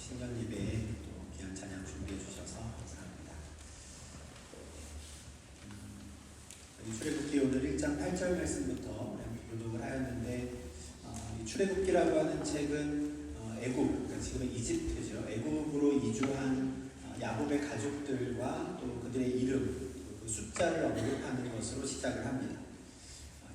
신년 예배에 또 귀한 찬양 준비해 주셔서 감사합니다. 이 출애굽기 오늘 1장 8절 말씀부터 교독을 하였는데, 이 출애굽기라고 하는 책은 애굽, 그러니까 지금은 이집트죠. 애굽으로 이주한 야곱의 가족들과 또 그들의 이름, 그 숫자를 언급하는 것으로 시작을 합니다.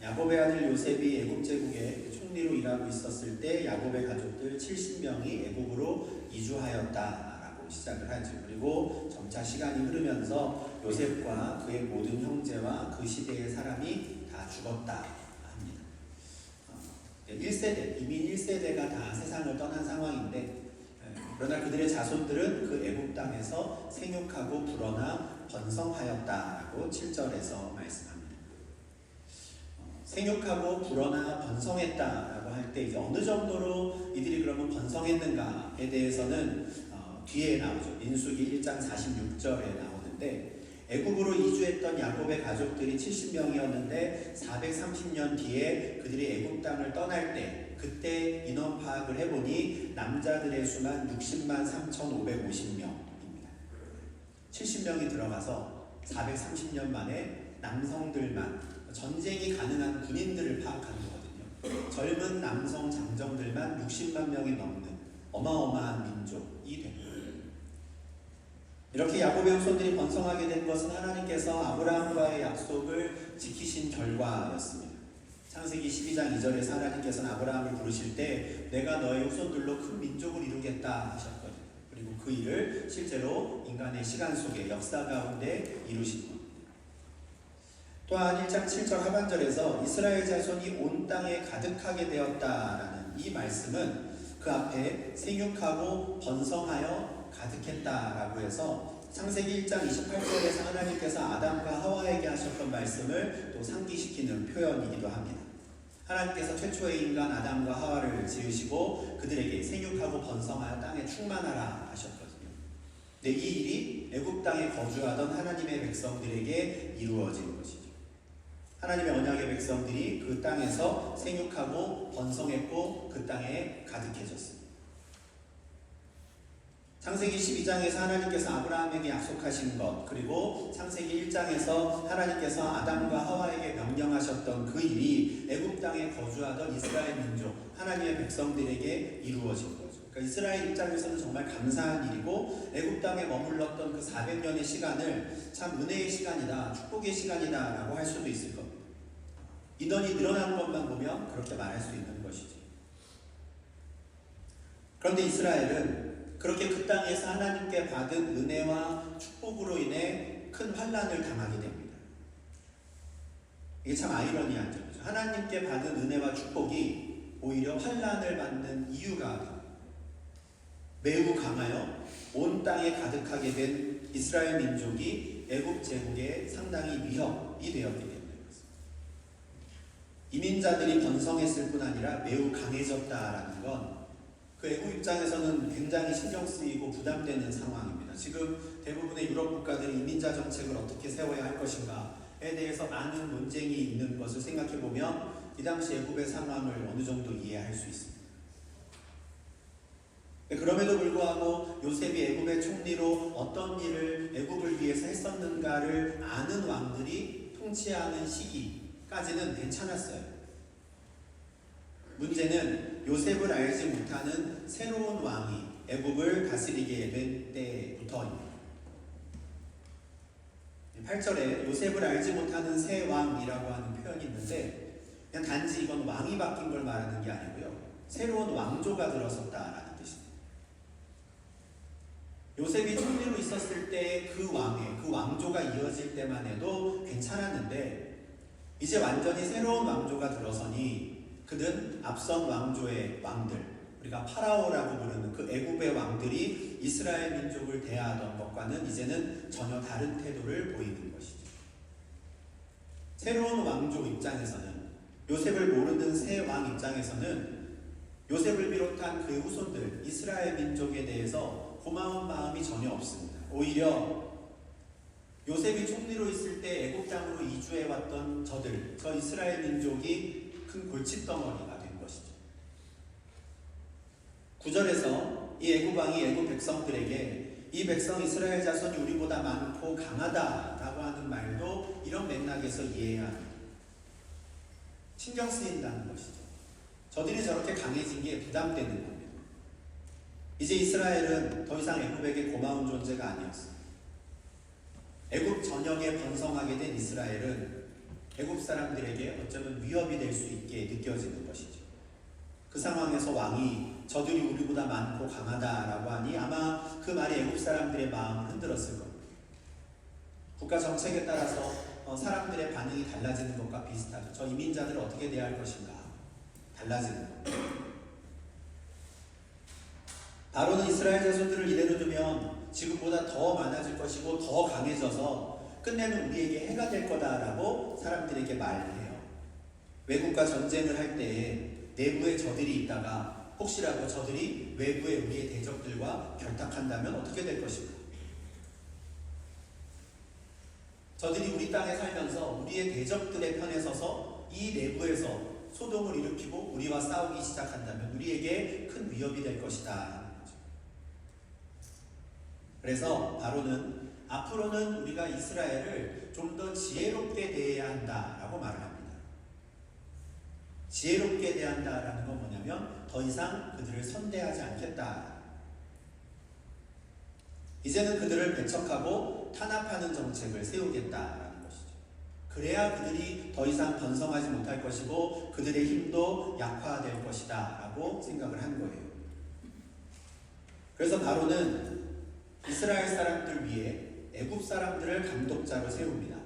야곱의 아들 요셉이 애굽 제국의 총리로 일하고 있었을 때 야곱의 가족들 70명이 애굽으로 이주하였다라고 시작을 하죠. 그리고 점차 시간이 흐르면서 요셉과 그의 모든 형제와 그 시대의 사람이 다 죽었다 합니다. 1세대, 이민 1세대가 다 세상을 떠난 상황인데, 그러나 그들의 자손들은 그 애굽 땅에서 생육하고 불어나 번성하였다라고 7절에서 말씀합니다. 생육하고 불어나 번성했다라고 할 때 이제 어느 정도로 이들이 그러면 번성했는가에 대해서는 뒤에 나오죠. 민수기 1장 46절에 나오는데, 애굽으로 이주했던 야곱의 가족들이 70명이었는데 430년 뒤에 그들이 애굽 땅을 떠날 때 그때 인원 파악을 해보니 남자들의 수만 60만 3,550명입니다. 70명이 들어가서 430년 만에 남성들만, 전쟁이 가능한 군인들을 파악하는 거거든요. 젊은 남성 장정들만 60만 명이 넘는 어마어마한 민족이 됩니다. 이렇게 야곱의 후손들이 번성하게 된 것은 하나님께서 아브라함과의 약속을 지키신 결과였습니다. 창세기 12장 2절에서 하나님께서는 아브라함을 부르실 때 내가 너의 후손들로 큰 민족을 이루겠다 하셨거든요. 그리고 그 일을 실제로 인간의 시간 속에 역사 가운데 이루신 겁니다. 또한 1장 7절 하반절에서 이스라엘 자손이 온 땅에 가득하게 되었다라는 이 말씀은 그 앞에 생육하고 번성하여 가득했다라고 해서 창세기 1장 28절에서 하나님께서 아담과 하와에게 하셨던 말씀을 또 상기시키는 표현이기도 합니다. 하나님께서 최초의 인간 아담과 하와를 지으시고 그들에게 생육하고 번성하여 땅에 충만하라 하셨거든요. 근데 이 일이 애굽 땅에 거주하던 하나님의 백성들에게 이루어진 것이죠. 하나님의 언약의 백성들이 그 땅에서 생육하고 번성했고 그 땅에 가득해졌습니다. 창세기 12장에서 하나님께서 아브라함에게 약속하신 것, 그리고 창세기 1장에서 하나님께서 아담과 하와에게 명령하셨던 그 일이 애굽 땅에 거주하던 이스라엘 민족, 하나님의 백성들에게 이루어진 거죠. 그러니까 이스라엘 입장에서는 정말 감사한 일이고, 애굽 땅에 머물렀던 그 400년의 시간을 참 은혜의 시간이다, 축복의 시간이다 라고 할 수도 있을 겁니다. 인원이 늘어나는 것만 보면 그렇게 말할 수 있는 것이죠. 그런데 이스라엘은 그렇게 그 땅에서 하나님께 받은 은혜와 축복으로 인해 큰 환난을 당하게 됩니다. 이게 참 아이러니한 점이죠. 하나님께 받은 은혜와 축복이 오히려 환난을 받는 이유가 됩니다. 매우 강하여 온 땅에 가득하게 된 이스라엘 민족이 애굽 제국에 상당히 위협이 되었기 때문에 그렇습니다. 이민자들이 번성했을 뿐 아니라 매우 강해졌다라는 건 그 애굽 입장에서는 굉장히 신경 쓰이고 부담되는 상황입니다. 지금 대부분의 유럽 국가들이 이민자 정책을 어떻게 세워야 할 것인가에 대해서 많은 논쟁이 있는 것을 생각해 보면 이 당시 애굽의 상황을 어느 정도 이해할 수 있습니다. 그럼에도 불구하고 요셉이 애굽의 총리로 어떤 일을 애굽을 위해서 했었는가를 아는 왕들이 통치하는 시기까지는 괜찮았어요. 문제는 요셉을 알지 못하는 새로운 왕이 애굽을 다스리게 된 때부터입니다. 8절에 요셉을 알지 못하는 새 왕이라고 하는 표현이 있는데, 그냥 단지 이건 왕이 바뀐 걸 말하는 게 아니고요, 새로운 왕조가 들어섰다라는 뜻입니다. 요셉이 총리로 있었을 때 그 왕조가 이어질 때만 해도 괜찮았는데, 이제 완전히 새로운 왕조가 들어서니 그는 앞선 왕조의 왕들, 우리가 파라오라고 부르는 그 애굽의 왕들이 이스라엘 민족을 대하던 것과는 이제는 전혀 다른 태도를 보이는 것이죠. 새로운 왕조 입장에서는, 요셉을 모르는 새 왕 입장에서는 요셉을 비롯한 그의 후손들, 이스라엘 민족에 대해서 고마운 마음이 전혀 없습니다. 오히려 요셉이 총리로 있을 때 애굽 땅으로 이주해왔던 저 이스라엘 민족이 큰 골칫덩어리가 된 것이죠. 9절에서 이 애굽 왕이 애굽 백성들에게 이 백성 이스라엘 자손이 우리보다 많고 강하다라고 하는 말도 이런 맥락에서 이해해야 합니다. 신경 쓰인다는 것이죠. 저들이 저렇게 강해진 게 부담되는 겁니다. 이제 이스라엘은 더 이상 애굽에게 고마운 존재가 아니었어요. 애굽 전역에 번성하게 된 이스라엘은 애굽 사람들에게 어쩌면 위협이 될 수 있게 느껴지는 것이죠. 그 상황에서 왕이 저들이 우리보다 많고 강하다라고 하니 아마 그 말이 애굽 사람들의 마음을 흔들었을 겁니다. 국가 정책에 따라서 사람들의 반응이 달라지는 것과 비슷하죠. 저 이민자들을 어떻게 대할 것인가 달라지는 겁니다. 바로는 이스라엘 자손들을 이대로 두면 지금보다 더 많아질 것이고 더 강해져서 끝내는 우리에게 해가 될 거다라고 사람들에게 말해요. 외국과 전쟁을 할 때에 내부에 저들이 있다가 혹시라도 저들이 외부에 우리의 대적들과 결탁한다면 어떻게 될 것인가? 저들이 우리 땅에 살면서 우리의 대적들의 편에 서서 이 내부에서 소동을 일으키고 우리와 싸우기 시작한다면 우리에게 큰 위협이 될 것이다. 그래서 바로는 앞으로는 우리가 이스라엘을 좀 더 지혜롭게 대해야 한다라고 말을 합니다. 지혜롭게 대한다라는 건 뭐냐면 더 이상 그들을 선대하지 않겠다. 이제는 그들을 배척하고 탄압하는 정책을 세우겠다라는 것이죠. 그래야 그들이 더 이상 번성하지 못할 것이고 그들의 힘도 약화될 것이다 라고 생각을 한 거예요. 그래서 바로는 이스라엘 사람들 위에 애굽 사람들을 감독자로 세웁니다.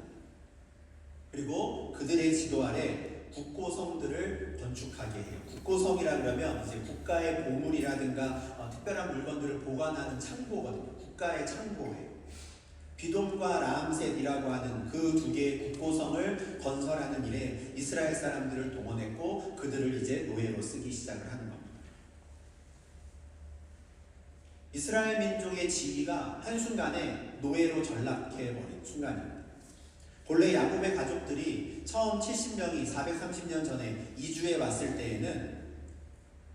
그리고 그들의 지도 아래 국고성들을 건축하게 해요. 국고성이라 그러면 이제 국가의 보물이라든가 특별한 물건들을 보관하는 창고거든요. 국가의 창고예요. 비돔과 라암셋이라고 하는 그 두 개의 국고성을 건설하는 일에 이스라엘 사람들을 동원했고 그들을 이제 노예로 쓰기 시작을 하는 겁니다. 이스라엘 민족의 지위가 한순간에 노예로 전락해버린 순간입니다. 본래 야곱의 가족들이 처음 70명이 430년 전에 이주해 왔을 때에는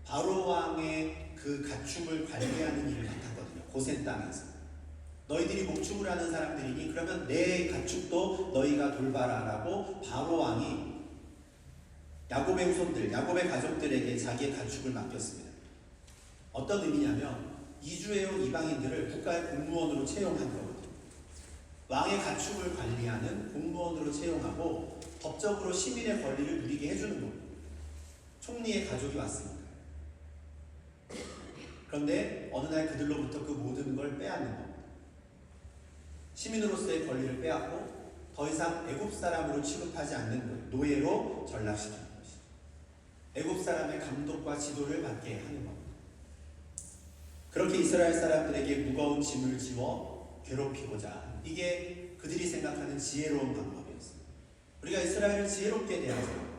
바로 왕의 그 가축을 관리하는 일을 맡았거든요. 고센 땅에서. 너희들이 목축을 하는 사람들이니 그러면 내 가축도 너희가 돌봐라 라고 바로 왕이 야곱의 후손들, 야곱의 가족들에게 자기의 가축을 맡겼습니다. 어떤 의미냐면 이주해온 이방인들을 국가의 공무원으로 채용한 거거든요. 왕의 가축을 관리하는 공무원으로 채용하고 법적으로 시민의 권리를 누리게 해주는 겁니다. 총리의 가족이 왔으니까. 그런데 어느 날 그들로부터 그 모든 걸 빼앗는 겁니다. 시민으로서의 권리를 빼앗고 더 이상 애굽 사람으로 취급하지 않는 거예요. 노예로 전락시키는 것이죠. 애굽 사람의 감독과 지도를 받게 하는 겁니다. 그렇게 이스라엘 사람들에게 무거운 짐을 지워 괴롭히고자 이게 그들이 생각하는 지혜로운 방법이었습니다. 우리가 이스라엘을 지혜롭게 대하죠.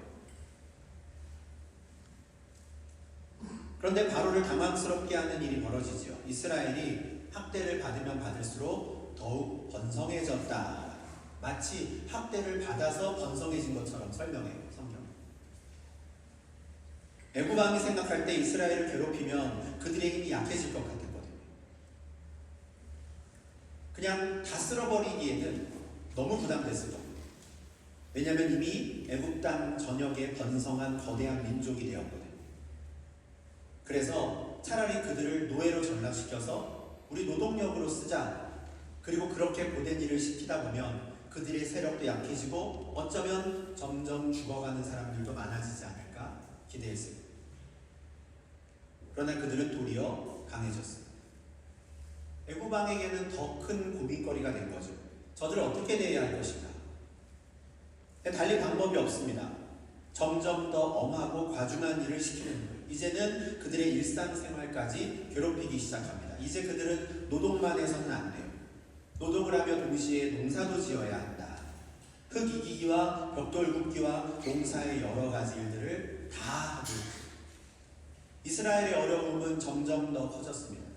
그런데 바로를 당황스럽게 하는 일이 벌어지죠. 이스라엘이 학대를 받으면 받을수록 더욱 번성해졌다. 마치 학대를 받아서 번성해진 것처럼 설명해요. 성경. 애굽 왕이 생각할 때 이스라엘을 괴롭히면 그들의 힘이 약해질 것 같았거든요. 그냥 다 쓸어버리기에는 너무 부담됐을 겁니다. 왜냐하면 이미 애굽 땅 전역에 번성한 거대한 민족이 되었거든요. 그래서 차라리 그들을 노예로 전락시켜서 우리 노동력으로 쓰자. 그리고 그렇게 고된 일을 시키다 보면 그들의 세력도 약해지고 어쩌면 점점 죽어가는 사람들도 많아지지 않을까 기대했습니다. 그러나 그들은 도리어 강해졌습니다. 애굽 왕에게는 더 큰 고민거리가 된 거죠. 저들을 어떻게 대해야 할 것인가. 달리 방법이 없습니다. 점점 더 엄하고 과중한 일을 시키는 거예요. 이제는 그들의 일상생활까지 괴롭히기 시작합니다. 이제 그들은 노동만 해서는 안 돼요. 노동을 하며 동시에 농사도 지어야 한다. 흙 이기기와 벽돌 굽기와 농사의 여러 가지 일들을 다 하고 있습니다. 이스라엘의 어려움은 점점 더 커졌습니다.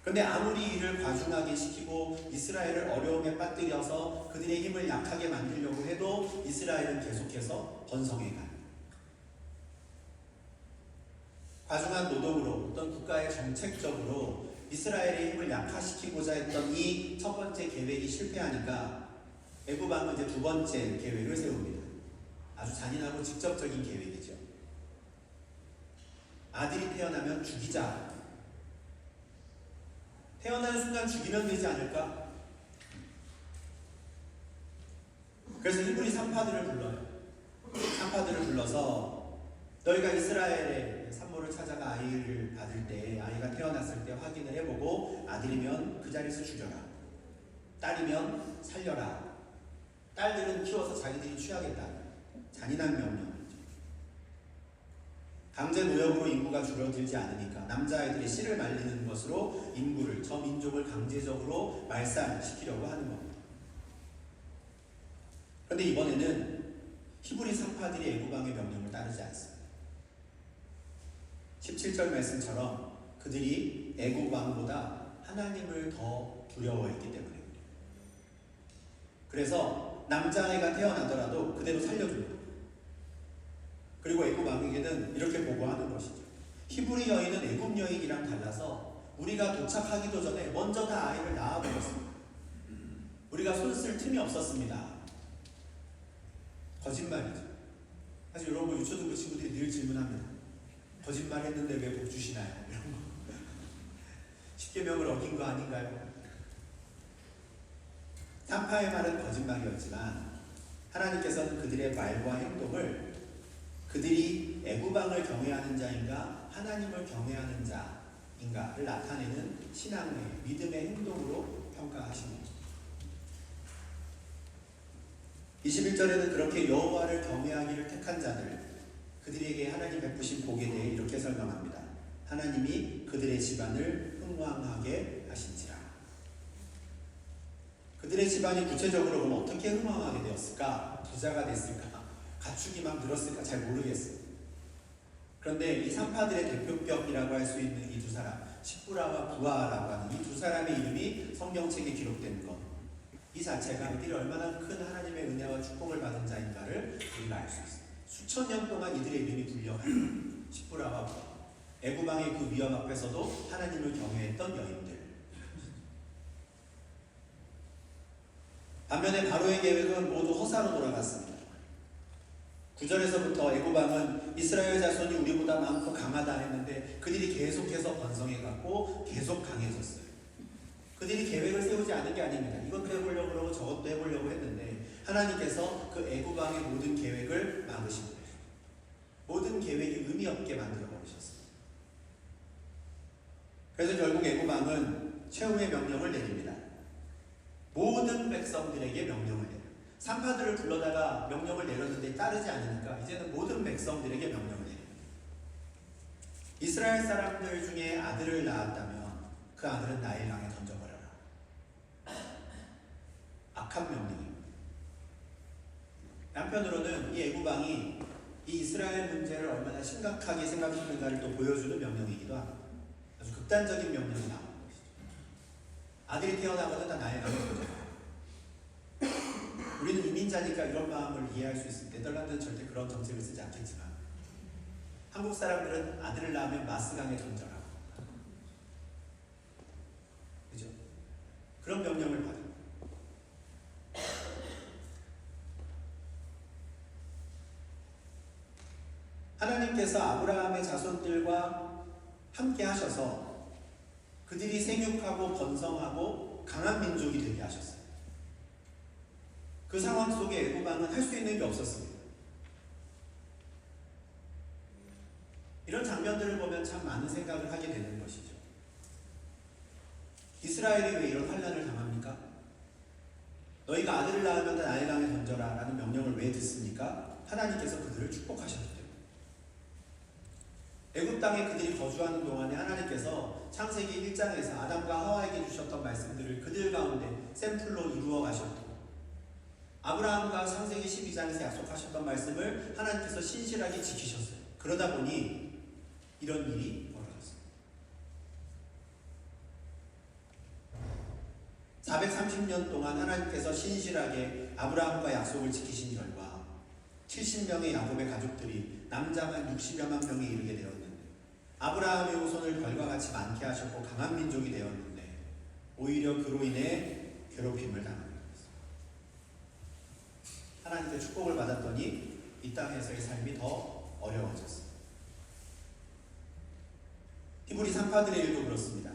그런데 아무리 일을 과중하게 시키고 이스라엘을 어려움에 빠뜨려서 그들의 힘을 약하게 만들려고 해도 이스라엘은 계속해서 번성해 가요. 과중한 노동으로 어떤 국가의 정책적으로 이스라엘의 힘을 약화시키고자 했던 이 첫 번째 계획이 실패하니까 애굽왕은 이제 두 번째 계획을 세웁니다. 아주 잔인하고 직접적인 계획이죠. 아들이 태어나면 죽이자. 태어나는 순간 죽이면 되지 않을까? 그래서 히브리 산파들을 불러요. 산파들을 불러서 너희가 이스라엘의 산모를 찾아가 아이를 받을 때, 아이가 태어났을 때 확인을 해보고 아들이면 그 자리에서 죽여라. 딸이면 살려라. 딸들은 키워서 자기들이 취하겠다. 잔인한 명령이죠. 강제 노역으로 인구가 줄어들지 않으니까 남자아이들의 씨를 말리는 것으로 인구를, 저 민족을 강제적으로 말살시키려고 하는 겁니다. 그런데 이번에는 히브리 산파들이 애굽왕의 명령을 따르지 않습니다. 17절 말씀처럼 그들이 애굽왕보다 하나님을 더 두려워했기 때문입니다. 그래서 남자아이가 태어나더라도 그대로 살려줍니다. 그리고 애굽 왕에게는 이렇게 보고하는 것이죠. 히브리 여인은 애굽 여인이랑 달라서 우리가 도착하기도 전에 먼저 다 아이를 낳아버렸습니다. 우리가 손 쓸 틈이 없었습니다. 거짓말이죠. 사실 이런 거 유초등부 친구들이 늘 질문합니다. 거짓말했는데 왜 복 주시나요? 이런 거. 십계명을 어긴 거 아닌가요? 산파의 말은 거짓말이었지만 하나님께서는 그들의 말과 행동을 그들이 애굽왕을 경외하는 자인가 하나님을 경외하는 자인가를 나타내는 신앙의 믿음의 행동으로 평가하십니다. 21절에는 그렇게 여호와를 경외하기를 택한 자들, 그들에게 하나님 베푸신 복에 대해 이렇게 설명합니다. 하나님이 그들의 집안을 흥왕하게 하신지라. 그들의 집안이 구체적으로 그럼 어떻게 흥왕하게 되었을까? 부자가 됐을까? 가축이 막 늘었을까? 잘 모르겠어요. 그런데 이 산파들의 대표격이라고 할 수 있는 이 두 사람, 십부라와 부하라고 하는 이 두 사람의 이름이 성경책에 기록된 것, 이 자체가 이들이 얼마나 큰 하나님의 은혜와 축복을 받은 자인가를 우리가 알 수 있어요. 수천 년 동안 이들의 이름이 불려간 십부라와 부하, 애굽왕의 그 위험 앞에서도 하나님을 경외했던 여인들. 반면에 바로의 계획은 모두 허사로 돌아갔습니다. 9절에서부터 애굽왕은 이스라엘 자손이 우리보다 많고 강하다 했는데 그들이 계속해서 번성해갔고 계속 강해졌어요. 그들이 계획을 세우지 않은 게 아닙니다. 이것도 해보려고 그러고 저것도 해보려고 했는데 하나님께서 그 애굽왕의 모든 계획을 막으신 거예요. 모든 계획이 의미 없게 만들어 버리셨어요. 그래서 결국 애굽왕은 최후의 명령을 내립니다. 모든 백성들에게 명령을 내려요. 산파들을 불러다가 명령을 내렸는데 따르지 않으니까 이제는 모든 백성들에게 명령을 내립니다. 이스라엘 사람들 중에 아들을 낳았다면 그 아들은 나일강에 던져버려라. 악한 명령입니다. 한편으로는 이 애굽왕이 이 이스라엘 문제를 얼마나 심각하게 생각했는가를 또 보여주는 명령이기도 합니다. 아주 극단적인 명령이 나오는 것이죠. 아들이 태어나거든 다 나일강에 던져라. 우리는 이민자니까 이런 마음을 이해할 수 있을 때 네덜란드는 절대 그런 정책을 쓰지 않겠지만 한국 사람들은 아들을 낳으면 마스강에 던져라. 그죠? 그런 명령을 받아요. 하나님께서 아브라함의 자손들과 함께 하셔서 그들이 생육하고 번성하고 강한 민족이 되게 하셨어요. 그 상황 속에 애굽왕은 할 수 있는 게 없었습니다. 이런 장면들을 보면 참 많은 생각을 하게 되는 것이죠. 이스라엘이 왜 이런 환난을 당합니까? 너희가 아들을 낳으면 나일강에 던져라 라는 명령을 왜 듣습니까? 하나님께서 그들을 축복하셨기 때문에. 애굽 땅에 그들이 거주하는 동안에 하나님께서 창세기 1장에서 아담과 하와에게 주셨던 말씀들을 그들 가운데 샘플로 이루어 가셨고 아브라함과 창세기 12장에서 약속하셨던 말씀을 하나님께서 신실하게 지키셨어요. 그러다 보니 이런 일이 벌어졌어요. 430년 동안 하나님께서 신실하게 아브라함과 약속을 지키신 결과 70명의 야곱의 가족들이 남자만 60여만 명에 이르게 되었는데 아브라함의 후손을 별과 같이 많게 하셨고 강한 민족이 되었는데 오히려 그로 인해 괴롭힘을 당합니다. 하나님께 축복을 받았더니 이 땅에서의 삶이 더 어려워졌어요. 히브리 산파들의 일도 그렇습니다.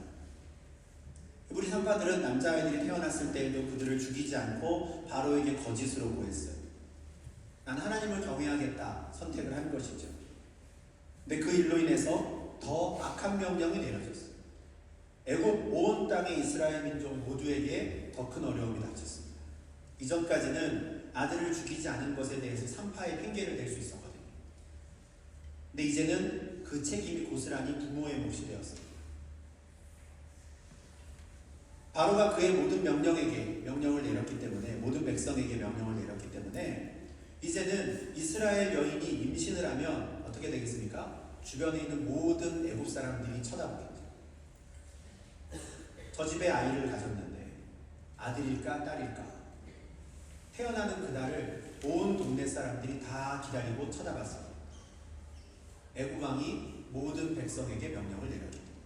히브리 산파들은 남자아이들이 태어났을 때에도 그들을 죽이지 않고 바로에게 거짓으로 고했어요. 난 하나님을 경외하겠다 선택을 한 것이죠. 근데 그 일로 인해서 더 악한 명령이 내려졌어요. 애굽 온 땅의 이스라엘 민족 모두에게 더 큰 어려움이 닥쳤습니다. 이전까지는 아들을 죽이지 않은 것에 대해서 산파의 핑계를 댈 수 있었거든요. 근데 이제는 그 책임이 고스란히 부모의 몫이 되었습니다. 바로가 그의 모든 명령에게 명령을 내렸기 때문에, 모든 백성에게 명령을 내렸기 때문에 이제는 이스라엘 여인이 임신을 하면 어떻게 되겠습니까? 주변에 있는 모든 애굽 사람들이 쳐다보겠죠. 저 집에 아이를 가졌는데 아들일까 딸일까? 태어나는 그날을 온 동네 사람들이 다 기다리고 쳐다봤습니다. 애굽 왕이 모든 백성에게 명령을 내렸기 때문에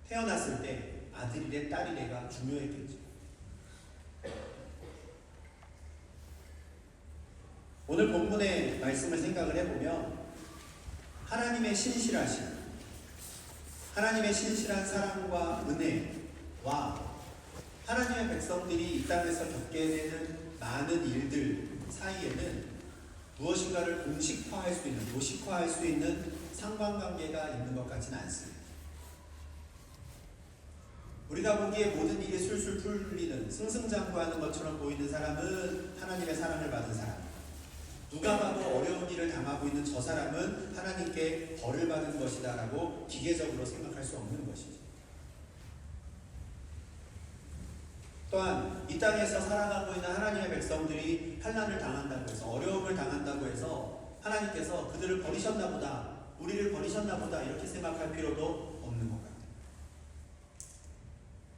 태어났을 때 아들이래 딸이래가 중요했겠죠. 오늘 본문의 말씀을 생각을 해보면 하나님의 신실하심, 하나님의 신실한 사랑과 은혜와 하나님의 백성들이 이 땅에서 겪게 되는 많은 일들 사이에는 무엇인가를 공식화할 수 있는, 도식화할 수 있는 상관관계가 있는 것 같지는 않습니다. 우리가 보기에 모든 일이 술술 풀리는, 승승장구하는 것처럼 보이는 사람은 하나님의 사랑을 받은 사람, 누가 봐도 어려운 일을 당하고 있는 저 사람은 하나님께 벌을 받은 것이다 라고 기계적으로 생각할 수 없는 것이죠. 또한 이 땅에서 살아가고 있는 하나님의 백성들이 환난을 당한다고 해서, 어려움을 당한다고 해서 하나님께서 그들을 버리셨나 보다, 우리를 버리셨나 보다 이렇게 생각할 필요도 없는 것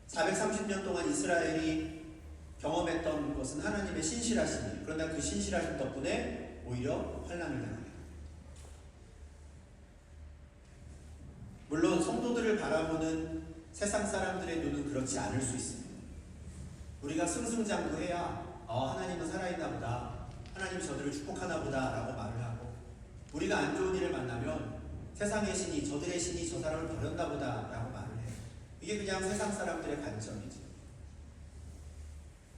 같아요. 430년 동안 이스라엘이 경험했던 것은 하나님의 신실하심이, 그러나 그 신실하심 덕분에 오히려 환난을 당합니다. 물론 성도들을 바라보는 세상 사람들의 눈은 그렇지 않을 수 있습니다. 우리가 승승장구해야 하나님은 살아있나 보다, 하나님이 저들을 축복하나 보다 라고 말을 하고, 우리가 안 좋은 일을 만나면 세상의 신이, 저들의 신이 저 사람을 버렸나 보다 라고 말을 해요. 이게 그냥 세상 사람들의 관점이죠.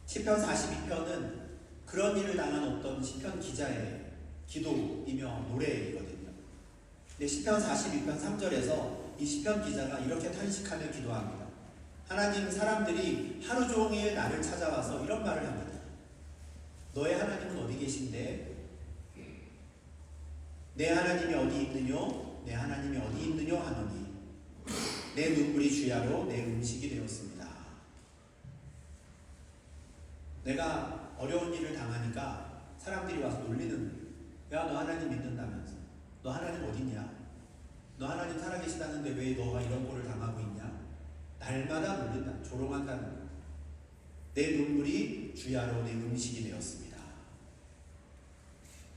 시편 42편은 그런 일을 당한 어떤 시편 기자의 기도이며 노래이거든요. 근데 시편 42편 3절에서 이 시편 기자가 이렇게 탄식하며 기도합니다. 하나님, 사람들이 하루 종일 나를 찾아와서 이런 말을 합니다. 너의 하나님은 어디 계신데? 내 하나님이 어디 있느뇨? 내 하나님이 어디 있느뇨? 하노니 내 눈물이 주야로 내 음식이 되었습니다. 내가 어려운 일을 당하니까 사람들이 와서 놀리는, 야, 너 하나님 믿는다면서, 너 하나님 어디냐? 너 하나님 살아계시다는데 왜 너가 이런 꼴을 당하고 있냐? 날마다 놀린다, 조롱한다는 거야. 내 눈물이 주야로 내 음식이 되었습니다.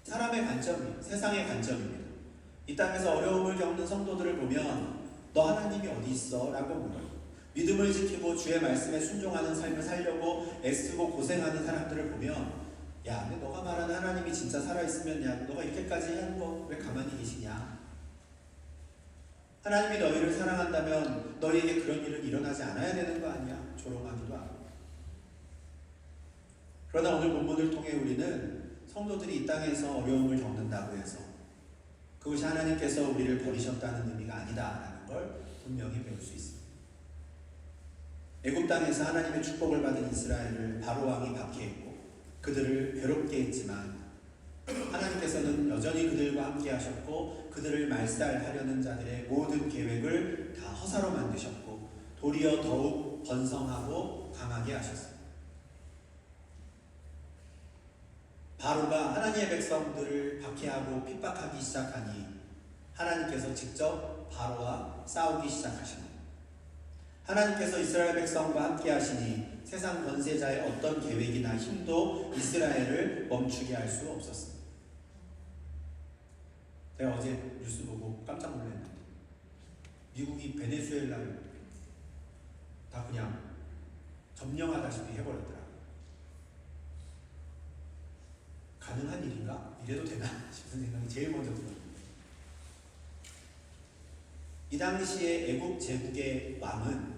사람의 관점이, 세상의 관점입니다. 이 땅에서 어려움을 겪는 성도들을 보면 너 하나님이 어디 있어? 라고 물어요. 믿음을 지키고 주의 말씀에 순종하는 삶을 살려고 애쓰고 고생하는 사람들을 보면, 야, 근데 너가 말하는 하나님이 진짜 살아있으면, 야, 너가 이렇게까지 하는 거 왜 가만히 계시냐? 하나님이 너희를 사랑한다면 너희에게 그런 일은 일어나지 않아야 되는 거 아니야? 조롱하기도 하고. 그러나 오늘 본문을 통해 우리는 성도들이 이 땅에서 어려움을 겪는다고 해서 그것이 하나님께서 우리를 버리셨다는 의미가 아니다라는 걸 분명히 배울 수 있습니다. 애굽 땅에서 하나님의 축복을 받은 이스라엘을 바로 왕이 박해했고 그들을 괴롭게 했지만 하나님께서는 여전히 그들과 함께 하셨고 그들을 말살하려는 자들의 모든 계획을 다 허사로 만드셨고 도리어 더욱 번성하고 강하게 하셨습니다. 바로가 하나님의 백성들을 박해하고 핍박하기 시작하니 하나님께서 직접 바로와 싸우기 시작하십니다. 하나님께서 이스라엘 백성과 함께 하시니 세상 권세자의 어떤 계획이나 힘도 이스라엘을 멈추게 할 수 없었습니다. 제가 어제 뉴스 보고 깜짝 놀랐는데 미국이 베네수엘라를 다 그냥 점령하다시피 해버렸더라. 가능한 일인가? 이래도 되나? 싶은 생각이 제일 먼저 들었습니다. 이 당시에 애국 제국의 왕은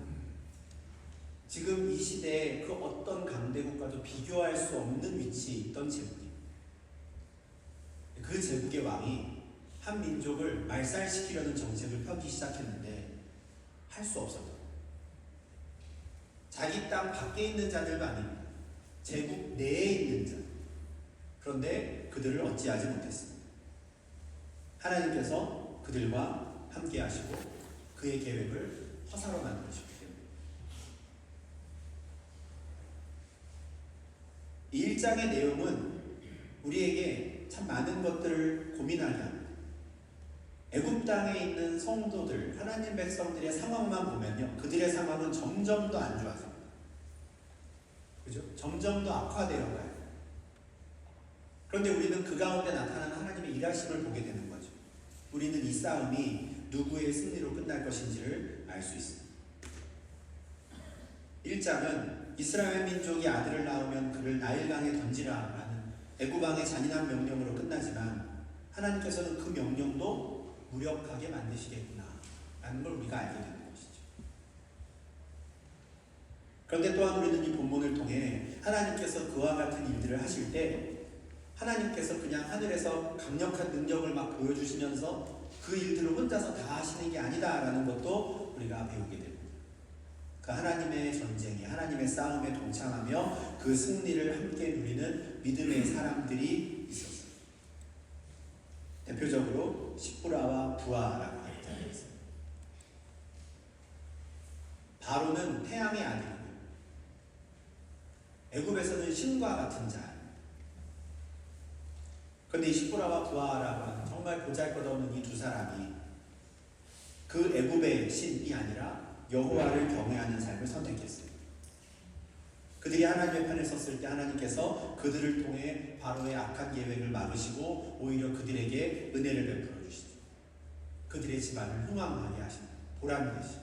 지금 이 시대에 그 어떤 강대국과도 비교할 수 없는 위치에 있던 제국이에요. 그 제국의 왕이 한 민족을 말살시키려는 정책을 펴기 시작했는데 할 수 없었다. 자기 땅 밖에 있는 자들도 아닙니다. 제국 내에 있는 자. 그런데 그들을 어찌하지 못했습니다. 하나님께서 그들과 함께 하시고 그의 계획을 허사로 만드셨기 때문에. 이 1장의 내용은 우리에게 참 많은 것들을 고민하게 합니다. 애굽 땅에 있는 성도들, 하나님 백성들의 상황만 보면요, 그들의 상황은 점점 더 안 좋아집니다. 그죠? 점점 더 악화되어 가요. 그런데 우리는 그 가운데 나타나는 하나님의 일하심을 보게 되는 거죠. 우리는 이 싸움이 누구의 승리로 끝날 것인지를 알 수 있습니다. 1장은 이스라엘 민족이 아들을 낳으면 그를 나일강에 던지라 라는 애굽왕의 잔인한 명령으로 끝나지만 하나님께서는 그 명령도 무력하게 만드시겠구나 라는 걸 우리가 알게 되는 것이죠. 그런데 또한 우리는 이 본문을 통해 하나님께서 그와 같은 일들을 하실 때 하나님께서 그냥 하늘에서 강력한 능력을 막 보여주시면서 그 일들을 혼자서 다 하시는 게 아니다라는 것도 우리가 배우게 됩니다. 그 하나님의 전쟁에, 하나님의 싸움에 동참하며 그 승리를 함께 누리는 믿음의 사람들이 있었어요. 대표적으로 십부라와 부하라고 하는 자가 있어요. 바로는 태양의 아들이고요. 애굽에서는 신과 같은 자. 그런데 이 십부라와 부하라고 하는 정말 보잘것없는 이 두 사람이 그 애굽의 신이 아니라 여호와를 경외하는 삶을 선택했어요. 그들이 하나님의 편에 섰을 때 하나님께서 그들을 통해 바로의 악한 계획을 막으시고 오히려 그들에게 은혜를 베풀어 주시죠. 그들의 집안을 흥왕하게 하십니다. 보람이 되시죠.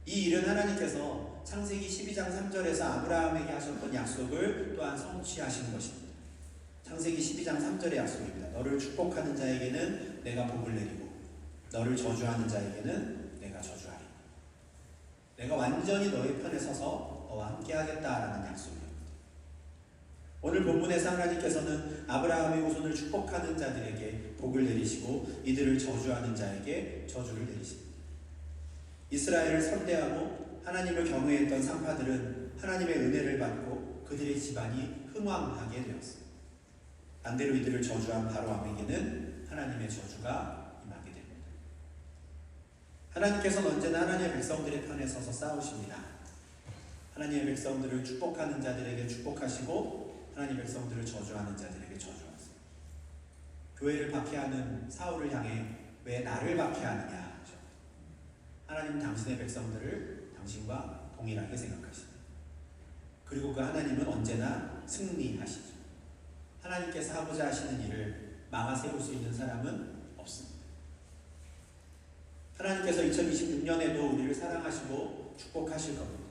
이 일은 하나님께서 창세기 12장 3절에서 아브라함에게 하셨던 약속을 또한 성취하신 것입니다. 창세기 12장 3절의 약속입니다. 너를 축복하는 자에게는 내가 복을 내리고 너를 저주하는 자에게는 내가 저주하리라. 내가 완전히 너의 편에 서서 너와 함께 하겠다라는 약속입니다. 오늘 본문에서 하나님께서는 아브라함의 후손을 축복하는 자들에게 복을 내리시고 이들을 저주하는 자에게 저주를 내리십니다. 이스라엘을 선대하고 하나님을 경외했던 상파들은 하나님의 은혜를 받고 그들의 집안이 흥왕하게 되었습니다. 반대로 이들을 저주한 바로 왕에게는 하나님의 저주가 임하게 됩니다. 하나님께서는 언제나 하나님의 백성들의 편에 서서 싸우십니다. 하나님의 백성들을 축복하는 자들에게 축복하시고 하나님의 백성들을 저주하는 자들에게 저주하세요. 교회를 박해하는 사울을 향해 왜 나를 박해하느냐. 하나님은 당신의 백성들을 당신과 동일하게 생각하십니다. 그리고 그 하나님은 언제나 승리하시죠. 하나님께서 하고자 하시는 일을 막아 세울 수 있는 사람은 없습니다. 하나님께서 2026년에도 우리를 사랑하시고 축복하실 겁니다.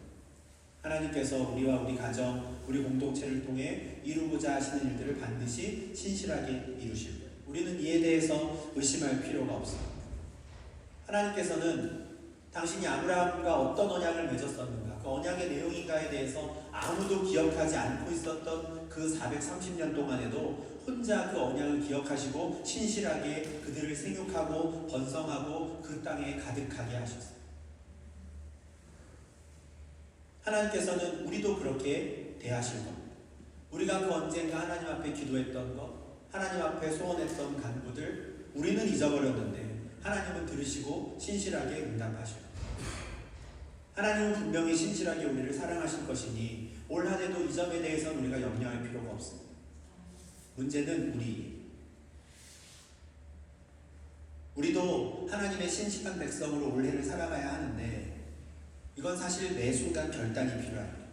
하나님께서 우리와 우리 가정, 우리 공동체를 통해 이루고자 하시는 일들을 반드시 신실하게 이루실 거예요. 우리는 이에 대해서 의심할 필요가 없습니다. 하나님께서는 당신이 아브라함과 어떤 언약을 맺었었는가, 그 언약의 내용인가에 대해서 아무도 기억하지 않고 있었던 그 430년 동안에도 혼자 그 언약을 기억하시고 신실하게 그들을 생육하고 번성하고 그 땅에 가득하게 하셨어요. 하나님께서는 우리도 그렇게 대하실 겁니다. 우리가 그 언젠가 하나님 앞에 기도했던 것, 하나님 앞에 소원했던 간구들, 우리는 잊어버렸는데 하나님은 들으시고 신실하게 응답하실 겁니다. 하나님은 분명히 신실하게 우리를 사랑하실 것이니 올 한 해도 이 점에 대해서는 우리가 염려할 필요가 없습니다. 문제는 우리도 하나님의 신실한 백성으로 올 해를 살아가야 하는데 이건 사실 매 순간 결단이 필요합니다.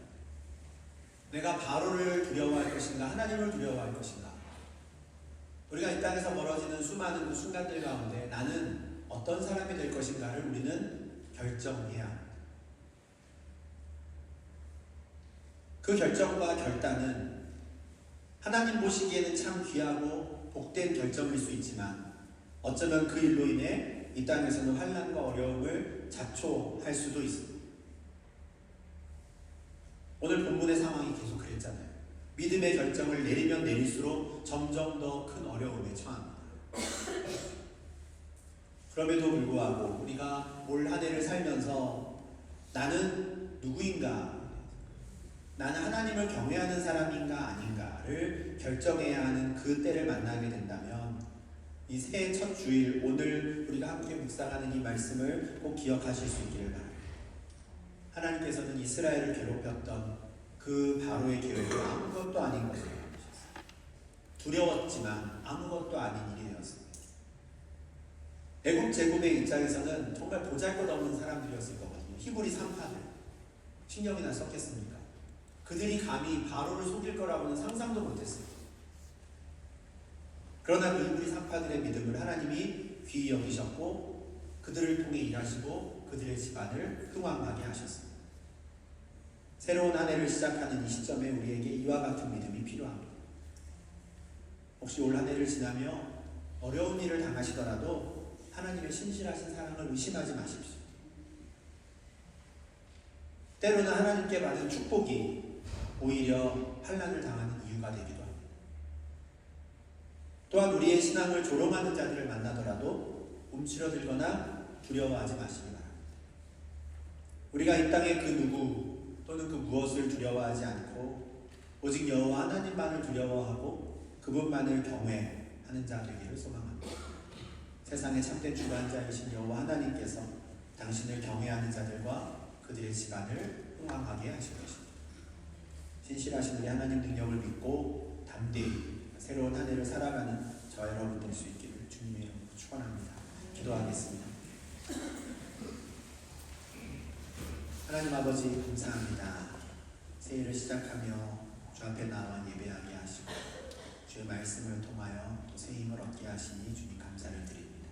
내가 바로를 두려워할 것인가 하나님을 두려워할 것인가. 우리가 이 땅에서 벌어지는 수많은 그 순간들 가운데 나는 어떤 사람이 될 것인가를 우리는 결정해야 합니다. 그 결정과 결단은 하나님 보시기에는 참 귀하고 복된 결정일 수 있지만 어쩌면 그 일로 인해 이 땅에서는 환난과 어려움을 자초할 수도 있습니다. 오늘 본문의 상황이 계속 그랬잖아요. 믿음의 결정을 내리면 내릴수록 점점 더 큰 어려움에 처합니다. 그럼에도 불구하고 우리가 올 한 해를 살면서 나는 누구인가? 나는 하나님을 경외하는 사람인가 아닌가를 결정해야 하는 그 때를 만나게 된다면 이 새해 첫 주일 오늘 우리가 함께 묵상하는 이 말씀을 꼭 기억하실 수 있기를 바랍니다. 하나님께서는 이스라엘을 괴롭혔던 그 바로의 계획이 아무것도 아닌 것을 알으셨어요. 두려웠지만 아무것도 아닌 일이었습니다. 애굽 제국의 입장에서는 정말 보잘것없는 사람들이었을 거거든요. 히브리 산파들 신경이나 썼겠습니까? 그들이 감히 바로를 속일 거라고는 상상도 못했습니다. 그러나 그 히브리 산파들의 믿음을 하나님이 귀히 여기셨고 그들을 통해 일하시고 그들의 집안을 흥왕하게 하셨습니다. 새로운 한 해를 시작하는 이 시점에 우리에게 이와 같은 믿음이 필요합니다. 혹시 올 한 해를 지나며 어려운 일을 당하시더라도 하나님의 신실하신 사랑을 의심하지 마십시오. 때로는 하나님께 받은 축복이 오히려 환난을 당하는 이유가 되기도 합니다. 또한 우리의 신앙을 조롱하는 자들을 만나더라도 움츠러들거나 두려워하지 마시기 바랍니다. 우리가 이 땅의 그 누구 또는 그 무엇을 두려워하지 않고 오직 여호와 하나님만을 두려워하고 그분만을 경외하는 자 되기를 소망합니다. 세상의 참된 주관자이신 여호와 하나님께서 당신을 경외하는 자들과 그들의 집안을 흥왕하게 하실 것입니다. 신실하신 우리 하나님 능력을 믿고 담대히 새로운 한 해를 살아가는 저 여러분 될 수 있기를 주님의 이름으로 축원합니다. 기도하겠습니다. 하나님 아버지 감사합니다. 새해를 시작하며 주 앞에 나와 예배하게 하시고 주의 말씀을 통하여 또 새 힘을 얻게 하시니 주님 감사를 드립니다.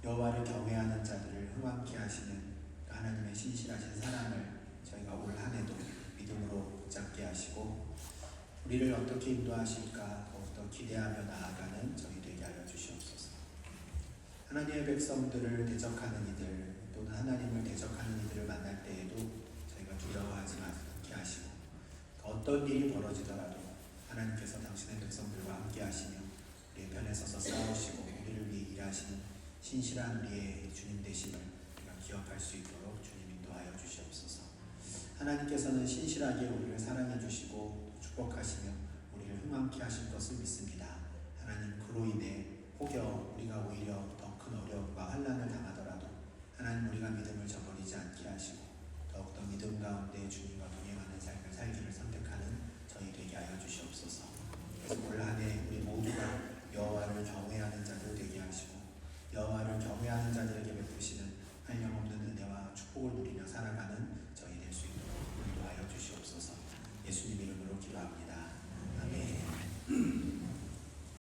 여호와를 경외하는 자들을 흥왕케 하시는 하나님의 신실하신 사랑을 저희가 올 한 해도 믿음으로 붙잡게 하시고 우리를 어떻게 인도하실까 더욱더 기대하며 나아가는 저희 되게 하여 주시옵소서. 하나님의 백성들을 대적하는 이들 또는 하나님을 대적하는 이들을 만날 때에도 저희가 두려워하지 않게 하시고 어떤 일이 벌어지더라도 하나님께서 당신의 백성들과 함께 하시며 우리의 편에 서서 싸우시고 우리를 위해 일하시는 신실한 우리의 주님 되심을 우리가 기억할 수 있도록 주님 인도하여 주시옵소서. 하나님께서는 신실하게 우리를 사랑해 주시고 축복하시며 우리를 흥왕케 하실 것을 믿습니다. 하나님 그로 인해 혹여 우리가 오히려 더 큰 어려움과 환난을 당하더라도 하나님 우리가 믿음을 저버리지 않게 하시고